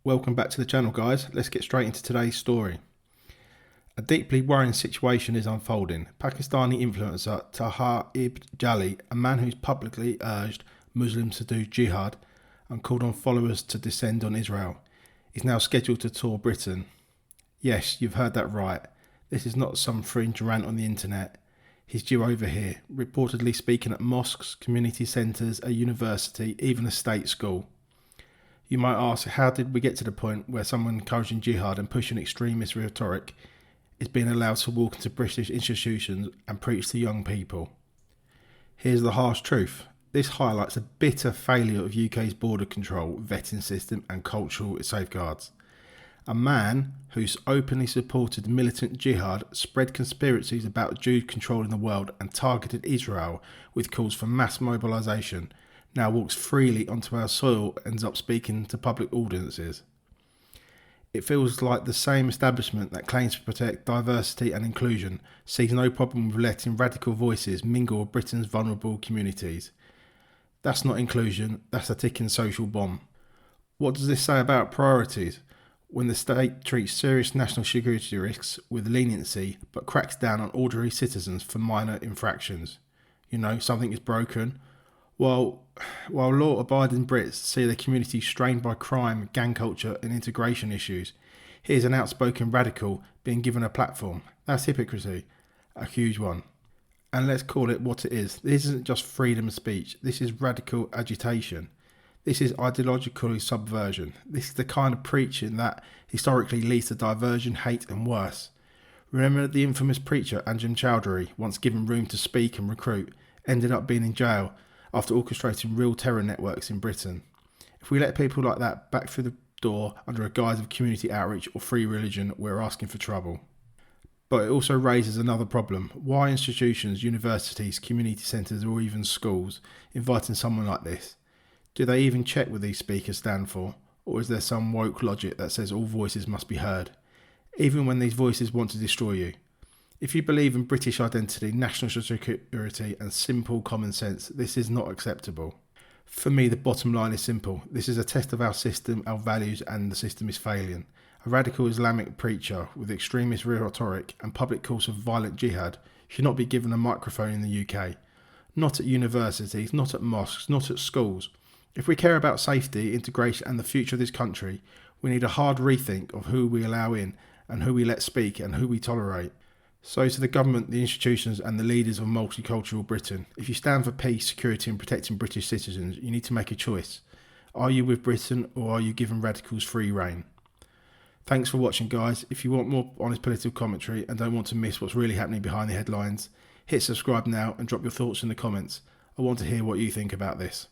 Welcome back to the channel, guys. Let's get straight into today's story. A deeply worrying situation is unfolding. Pakistani influencer Tahar Ibn Jali, a man who's publicly urged Muslims to do jihad and called on followers to descend on Israel, is now scheduled to tour Britain. Yes, you've heard that right. This is not some fringe rant on the internet. He's due over here, reportedly speaking at mosques, community centres, a university, even a state school. You might ask, how did we get to the point where someone encouraging jihad and pushing extremist rhetoric is being allowed to walk into British institutions and preach to young people? Here's the harsh truth. This highlights a bitter failure of UK's border control, vetting system and cultural safeguards. A man who's openly supported militant jihad, spread conspiracies about Jews controlling the world and targeted Israel with calls for mass mobilisation, now walks freely onto our soil and ends up speaking to public audiences. It feels like the same establishment that claims to protect diversity and inclusion sees no problem with letting radical voices mingle with Britain's vulnerable communities. That's not inclusion, that's a ticking social bomb. What does this say about priorities? When the state treats serious national security risks with leniency but cracks down on ordinary citizens for minor infractions. Something is broken. While law-abiding Brits see their community strained by crime, gang culture and integration issues, here's an outspoken radical being given a platform. That's hypocrisy, a huge one. And let's call it what it is. This isn't just freedom of speech, this is radical agitation. This is ideological subversion. This is the kind of preaching that historically leads to diversion, hate and worse. Remember the infamous preacher Anjem Choudary, once given room to speak and recruit, ended up being in jail after orchestrating real terror networks in Britain. If we let people like that back through the door under a guise of community outreach or free religion, we're asking for trouble. But it also raises another problem. Why institutions, universities, community centres or even schools inviting someone like this? Do they even check what these speakers stand for? Or is there some woke logic that says all voices must be heard, even when these voices want to destroy you? If you believe in British identity, national security and simple common sense, this is not acceptable. For me, the bottom line is simple. This is a test of our system, our values, and the system is failing. A radical Islamic preacher with extremist rhetoric and public calls for violent jihad should not be given a microphone in the UK. Not at universities, not at mosques, not at schools. If we care about safety, integration and the future of this country, we need a hard rethink of who we allow in and who we let speak and who we tolerate. So to the government, the institutions and the leaders of multicultural Britain, if you stand for peace, security and protecting British citizens, you need to make a choice. Are you with Britain or are you giving radicals free rein? Thanks for watching, guys. If you want more honest political commentary and don't want to miss what's really happening behind the headlines, hit subscribe now and drop your thoughts in the comments. I want to hear what you think about this.